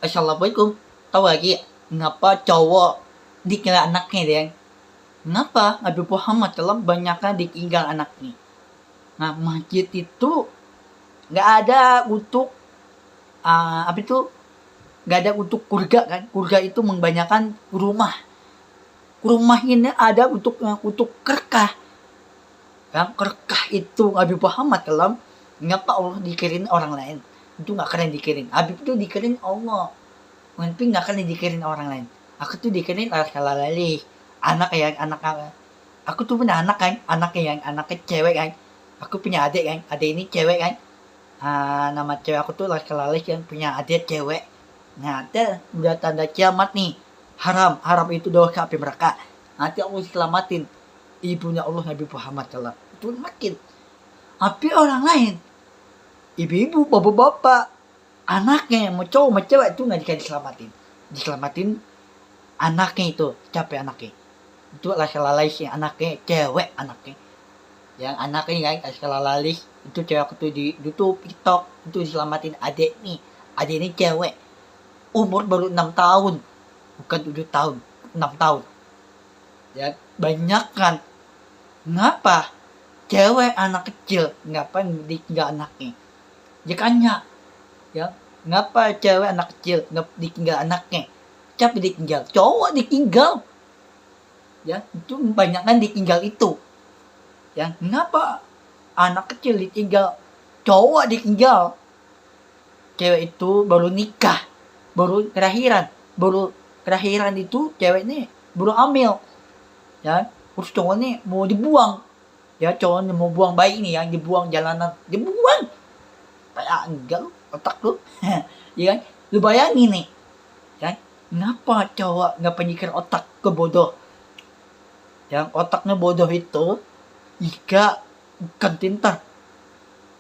Assalamualaikum. Tahu lagi ngapa cowok dikira anaknya deh? Ngapa Nabi Muhammad kalau banyaknya ditinggal anaknya? Nah, masjid itu nggak ada untuk apa itu? Nggak ada untuk kurga kan? Kurga itu membanyakan rumah. Rumah ini ada untuk kerkah. Yang kerkah itu Nabi Muhammad kalau ngapa Allah dikirin orang lain? Itu nggak keren dikirin. Habib itu dikirin Allah. Tapi nggak keren dikirin orang lain. Aku tuh dikirin lali anak yang anak aku tuh punya anak kan, anaknya cewek kan. Aku punya adik kan, adik ini cewek kan. Nama cewek aku tuh lali yang punya adik cewek. Nah, ada udah tanda kiamat nih. Haram itu dosa api neraka. Nanti Allah selamatin ibunya Allah Nabi Muhammad SAW. Itu makin. Tapi orang lain, ibu-ibu, bapak-bapak, anaknya mau cowok mau cewek itu nggak diselamatin anaknya itu capek anaknya itu lalai si anaknya cewek anaknya yang anaknya kan lalai itu cewek itu di YouTube TikTok itu diselamatin adik ini cewek umur baru 6 tahun bukan 7 tahun 6 tahun ya banyak kan ngapa cewek anak kecil ngapa ditinggal anaknya jikanya ya ngapa cewek anak kecil nggak ditinggal anaknya tapi ditinggal cowok ditinggal ya itu kebanyakan ditinggal itu ya ngapa anak kecil ditinggal cowok ditinggal cewek itu baru nikah baru kelahiran itu cewek ini baru hamil ya terus cowok ini mau dibuang ya cowoknya mau buang bayi ini yang dibuang jalanan dibuang kayak enggak lu otak lu ya kan lu bayangin nih kan kenapa cowok nggak penyikir otak ke bodoh yang otaknya bodoh itu jika bukan pintar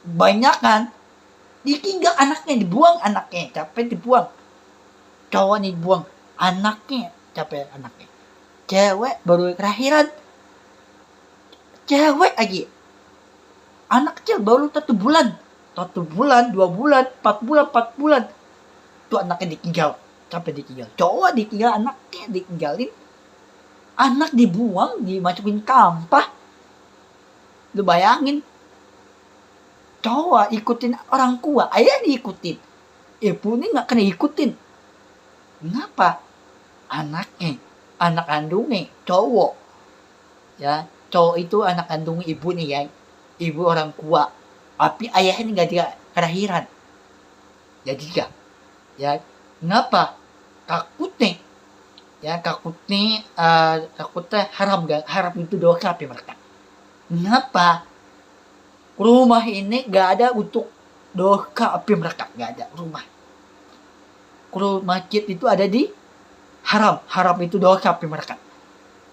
banyak kan ditinggal anaknya dibuang anaknya capek dibuang cowok nih dibuang anaknya capek anaknya cewek baru kelahiran cewek lagi anak kecil baru 1 bulan 2 bulan 4 bulan tuh anaknya ditinggal capek ditinggal cowok ditinggal anaknya ditinggalin anak dibuang dimasukin kampah lu bayangin cowok ikutin orang tua ayah diikutin ibu ini nggak kena ikutin kenapa anaknya anak kandungnya cowok ya cowok itu anak kandung ibu nih ya ibu orang tua tapi ayahnya nggak dia kelahiran jadi gak ya kenapa takutnya haram itu dosa tapi mereka kenapa rumah ini nggak ada untuk dosa api mereka nggak ada rumah masjid itu ada di haram itu dosa api mereka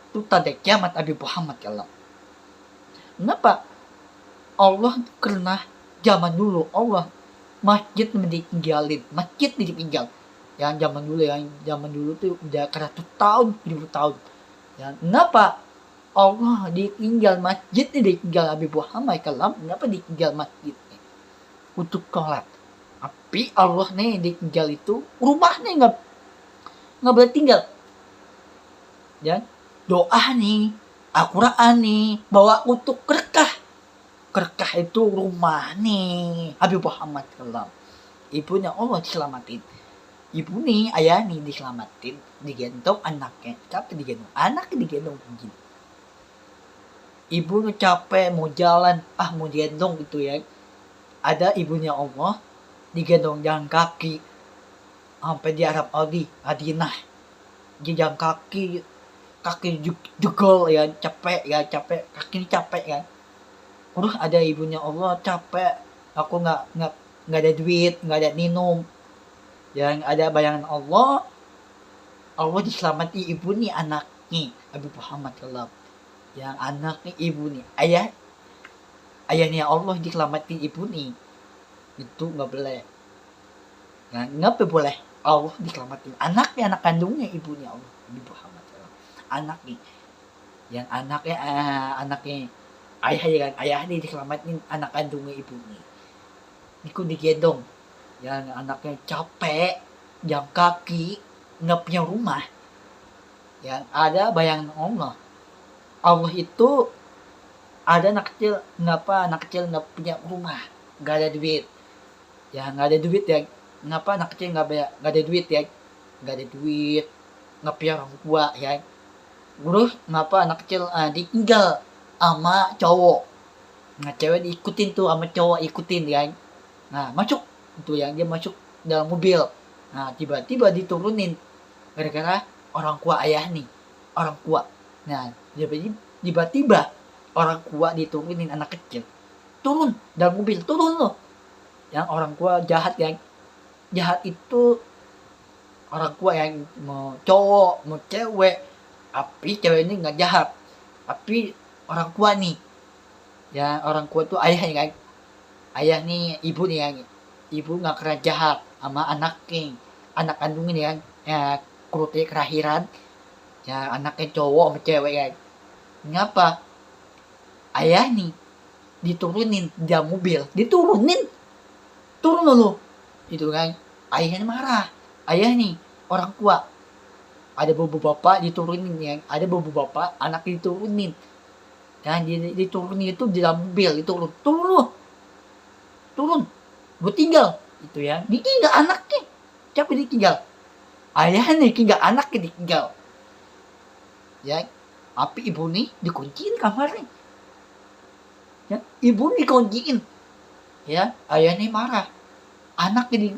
itu tanda kiamat Nabi Muhammad kalau kenapa Allah karena zaman dulu Allah masjid ditinggal yang zaman dulu tuh udah 100 tahun 1000 tahun ya kenapa Allah ditinggal masjid ditinggal Nabi Muhammad kalau kenapa ditinggal masjid untuk sholat tapi Allah nih ditinggal itu rumahnya nggak boleh tinggal ya doa nih Al-Quran nih bawa untuk kerkah itu rumah nih Habib Muhammad SAW ibunya Allah diselamatin ibu nih ayah nih diselamatin digendong anaknya capek digendong anaknya digendong begini ibunya capek mau jalan mau digendong gitu ya ada ibunya Allah digendong jalan kaki sampai di Arab Saudi Madinah di jalan kaki jegol ya capek kaki ini capek ya terus ada ibunya Allah capek aku nggak ada duit nggak ada minum yang ada bayangan Allah diselamati ibu nih anaknya Nabi Muhammad SAW yang anaknya ibu nih ayahnya Allah diselamati ibu nih itu nggak boleh nggak boleh Allah diselamatin anaknya anak kandungnya ibunya Allah Nabi Muhammad SAW anak nih, yang anaknya ayah ya kan, ayah nih diselamatin anak kandungnya ibu nih, niku digendong, yang anaknya capek, yang kaki nggak punya rumah, yang ada bayangan Allah itu ada anak kecil, anak kecil nggak punya rumah, nggak ada duit, ya nggak ada duit ya, ngapa anak kecil nggak ada duit ya, nggak ada duit, nggak punya orang tua ya, terus ngapa anak kecil ditinggal sama cowok, nah cewek diikutin tuh sama cowok, ikutin ya, nah masuk itu yang dia masuk dalam mobil, nah tiba-tiba diturunin gara-gara orang tua ayah nih, orang tua, nah tiba-tiba orang tua diturunin anak kecil, turun dalam mobil, turun loh, yang orang tua jahat, yang jahat itu orang tua yang mau cowok mau cewek, tapi cewek ini nggak jahat, tapi orang tua nih, ya orang tua tuh ayah ya kan, ayah nih ibu nih yang ibu nggak kena jahat sama anaknya, anak kandungnya nih kan, ya kurutnya kelahiran, ya anaknya cowok sama cewek kan, ngapa ayah nih diturunin dia mobil, turun dulu itu kan, ayahnya marah, ayah nih orang tua, ada bobo bapak diturunin ya, ada bobo bapak anak diturunin, dan diturunin itu di dalam mobil, turun gue tinggal itu ya, ditinggal anaknya, siapa ditinggal, ayahnya ditinggal, anaknya ditinggal ya, tapi ibu nih dikunciin kamarnya ya, ibu dikunciin ya, ayahnya marah, anaknya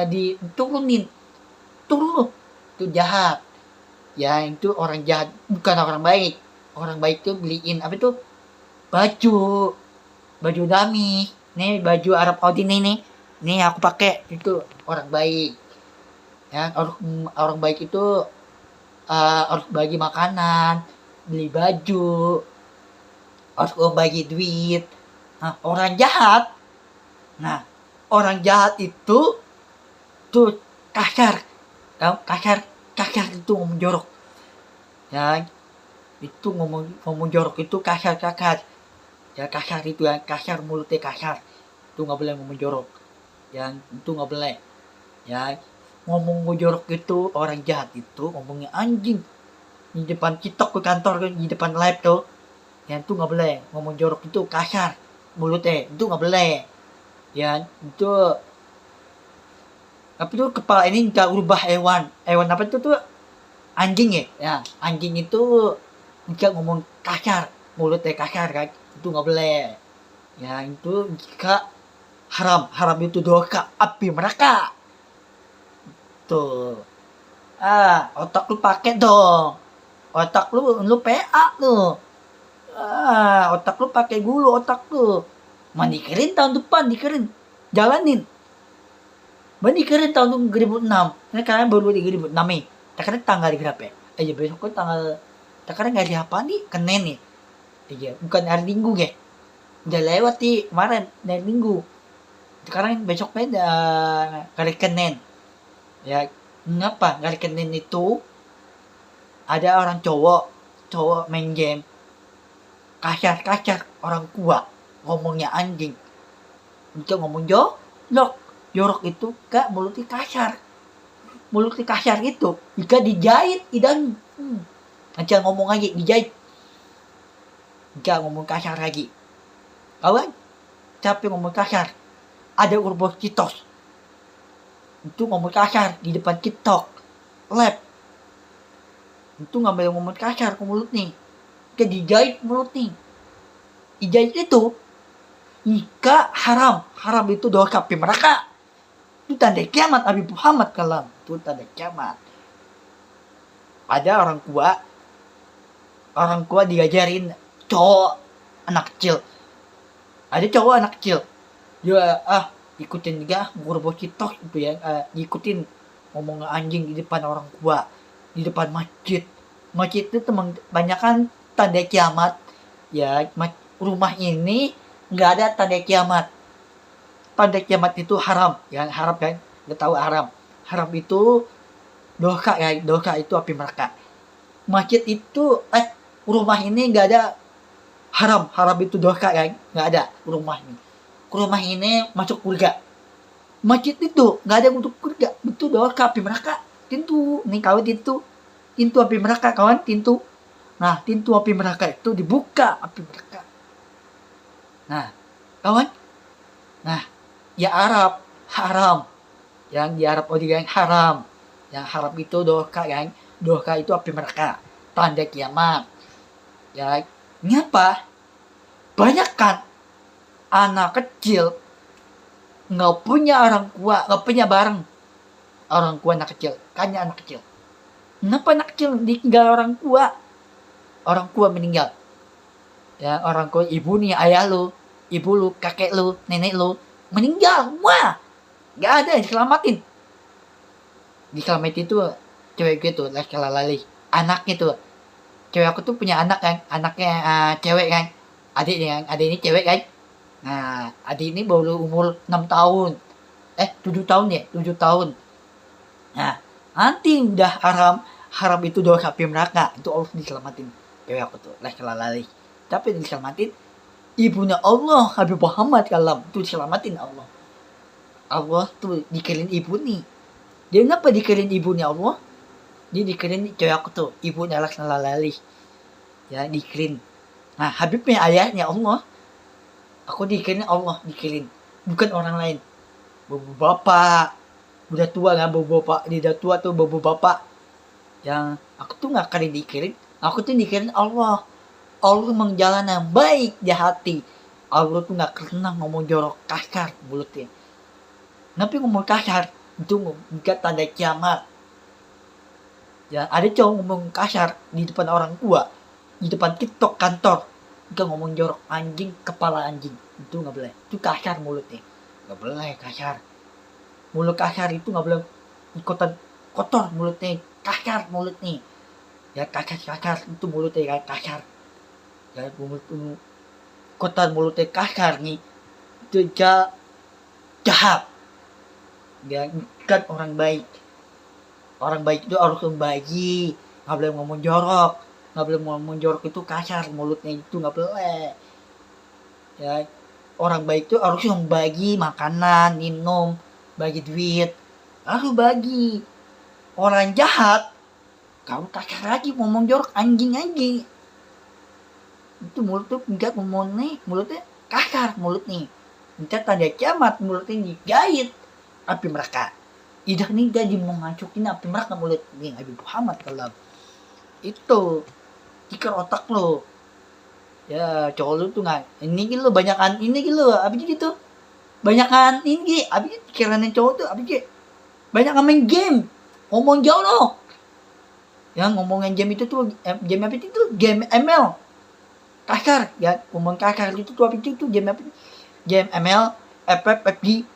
diturunin, turun itu jahat ya, itu orang jahat, bukan orang baik. Orang baik tuh beliin apa itu, baju dami nih, baju Arab Saudi nih aku pakai, itu orang baik ya, orang baik itu harus bagi makanan, beli baju, harus bagi duit. Nah orang jahat itu tuh kasar, kasar itu ngomong jorok ya, itu ngomong jorok itu kasar ya, kasar itu ya, kasar mulutnya kasar, itu nggak boleh ngomong jorok, yang itu nggak boleh ya, ngomong jorok itu orang jahat itu ngomongnya anjing di depan TikTok ke kantor kan, di depan live tuh, yang itu nggak boleh ngomong jorok, itu kasar mulutnya, itu nggak boleh ya, itu tapi tuh kepala ini nggak ubah hewan apa itu tuh anjing ya, anjing itu nggak ngomong kasar, mulutnya kasar kan, itu nggak boleh ya, itu jika haram itu dosa api neraka tuh, otak lu pakai dong, otak lu PA lu, otak lu pakai gulu, otak lu dikerin tahun depan, dikerin jalanin dikerin tahun 2006, ini karena baru 2006 nih, karena tanggal berapa ya, besok kan tanggal, karena nggak ada apa nih, Senin nih, iya bukan hari Minggu ya, udah lewat nih kemarin hari Minggu, sekarang besoknya udah hari Senin ya, ngapa hari Senin itu ada orang cowok main game kasar orang tua, ngomongnya anjing, itu ngomong jorok itu kak, mulutnya kasar itu jika dijahit idan, aja ngomong lagi dijahit, jika ngomong kasar lagi kawan, capek ngomong kasar, ada urbos kitos itu ngomong kasar di depan TikTok live, itu nggak boleh ngomong kasar ke mulut nih, ke dijahit mulut nih, dijahit itu jika haram itu dosa api neraka, itu tanda kiamat Nabi Muhammad kalam, itu tanda kiamat. Ada orang tua diajarin cowok anak kecil, ada cowok anak kecil dia ikutin juga guru TikTok itu ya, ikutin ngomong anjing di depan orang tua, di depan masjid itu teman banyakan tanda kiamat ya, rumah ini nggak ada tanda kiamat itu haram ya, haram kan, nggak tahu haram itu dosa ya, dosa itu api neraka masjid itu rumah ini nggak ada haram itu dosa kan, nggak ada rumah ini masuk surga. Masjid itu nggak ada untuk surga, itu dosa api neraka. Pintu nih kawan, pintu api neraka kawan, pintu. Nah, pintu api neraka itu dibuka api neraka. Nah, kawan. Nah, ya Arab haram. Yang di Arab yang haram. Yang haram itu dosa kan. Dosa itu api neraka. Tanda kiamat. Ya, ngapa? Banyak kan anak kecil nggak punya orang tua, nggak punya barang. Orang tua anak kecil, kayaknya anak kecil. Kenapa anak kecil ditinggal orang tua? Orang tua meninggal. Ya, orang tua ibu nih, ayah lu, ibu lu, kakek lu, nenek lu meninggal. Wah, nggak ada yang diselamatin. Diselamatin itu cewek gitu, lali. Anaknya tuh, cewek aku tuh punya anak kan, anaknya cewek kan, adiknya kan, adik ini cewek kan. Nah, adik ini baru umur 6 tahun. 7 tahun ya, 7 tahun. Nah, nanti udah haram itu dosa api neraka, itu Allah diselamatin. Cewek aku tuh, lali. Tapi diselamatin ibunya Allah, Habib Muhammad kalam, itu diselamatin Allah. Allah tuh dikirin ibu nih. Dia kenapa dikirin ibunya Allah? Dia dikirin cewek aku tuh, ibunya lali. Ya, dikirin. Nah, Habibnya ayahnya Allah. Aku dikirin Allah, dikirin. Bukan orang lain. Bapak. Udah tua kan, bapak. Dia udah tua tuh, bapak. Yang aku tuh gak kali dikirin. Aku tuh dikirin Allah. Allah menjalana baik di hati. Allah tuh gak pernah ngomong jorok kasar mulutnya. Tapi ngomong kasar itu bukan tanda kiamat. Ya, ada cowok ngomong kasar di depan orang tua, di depan TikTok kantor. Dia ngomong jorok, anjing, kepala anjing. Itu gak boleh. Itu kasar mulutnya. Gak boleh kasar. Mulut kasar itu gak boleh ikutan kotor mulutnya. Kasar mulutnya. Ya kasar itu mulutnya kasar. Ya kotor mulutnya kasar nih. Itu jahat. Ya kan orang baik. Orang baik itu harus membagi. Gak boleh ngomong jorok. Gak boleh ngomong jorok itu kasar mulutnya, itu gak boleh. Ya, orang baik itu harus membagi makanan, minum, bagi duit, harus bagi. Orang jahat kamu kasar lagi, ngomong jorok, anjing. Itu mulut tuh enggak ngomong nih, mulutnya kasar mulutnya. Minta tanda kiamat mulutnya digait api neraka. Idah nih jadi mau ngacukin api neraka mulut nih Habib Muhammad kalau itu ikan otak lo. Ya cowok lu tuh nggak ini gitu banyakan ini gitu abis gitu banyakan ini abis pikirannya cowok tuh abis banyak main game ngomong jauh loh. Yang ngomongin game itu tuh game apa itu game ML kasar ya, ngomong kasar itu tuh abis itu game apa, game ML FFG.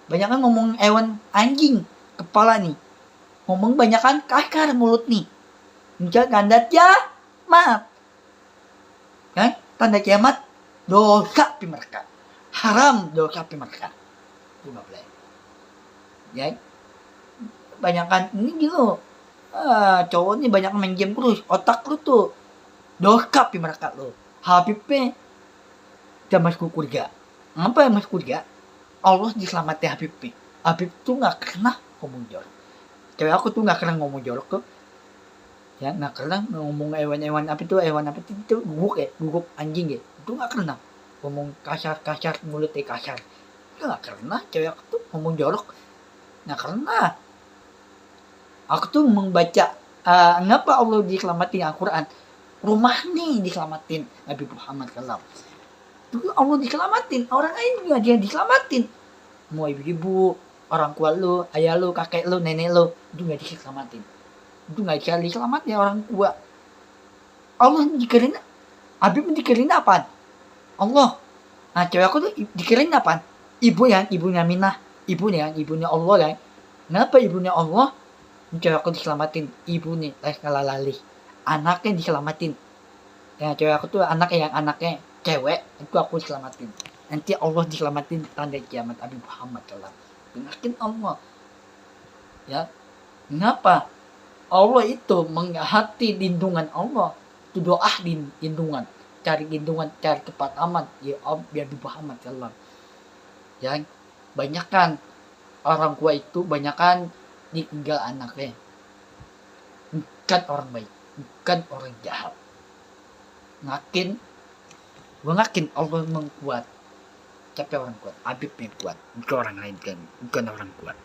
Banyakan ngomong hewan anjing kepala nih, ngomong banyakan kasar mulut nih. Enggak gandat ya mat kan, tanda kiamat dosa api neraka, haram dosa api neraka, itu nggak boleh. Ya, banyakan ini gitu, cowok nih banyak main game terus, otak lu tuh dosa api neraka lu. Habibnya udah masuk surga. Apa yang masuk surga? Allah diselamatkan Habibnya. Habib tuh nggak pernah ngomong jorok. Cewek aku tuh nggak pernah ngomong jorok tuh. Ya nggak pernah ngomong hewan apa itu guguk anjing ya, itu nggak pernah ngomong kasar mulutnya kasar, itu nggak pernah. Cewek aku tuh ngomong jorok nggak pernah. Aku tuh membaca ngapa Allah diselamatin Al-Quran, rumah nih diselamatin Nabi Muhammad SAW itu Allah diselamatin, orang lain juga dia diselamatin. Mau ibu orang tua lu, ayah lu, kakek lu, nenek lu itu nggak diselamatin. Itu nggak cari selamat ya orang tua. Allah dikirin, Habib dikirin apaan? Allah. Nah cewek aku tuh dikirin apaan? Ibunya Minah, ibunya Allah kan. Kenapa ibunya Allah? Cewek aku diselamatin, ibu nih lali. Anaknya diselamatin. Ya cewek aku tuh anaknya cewek, itu aku diselamatin. Nanti Allah diselamatin tanda kiamat Habib Muhammad SAW. Dengarkan Allah. Ya, kenapa? Allah itu menghati lindungan Allah. Itu doa lindungan. Cari lindungan, cari tempat aman. Ya Allah, biar di Muhammad Allah. Ya, banyak kan orang tua itu banyak kan ditinggal anaknya. Bukan orang baik, bukan orang jahat. Ngakin, gue ngakin Allah mengkuat. Siapa orang kuat? Habib yang kuat, bukan orang lain kan, bukan orang kuat.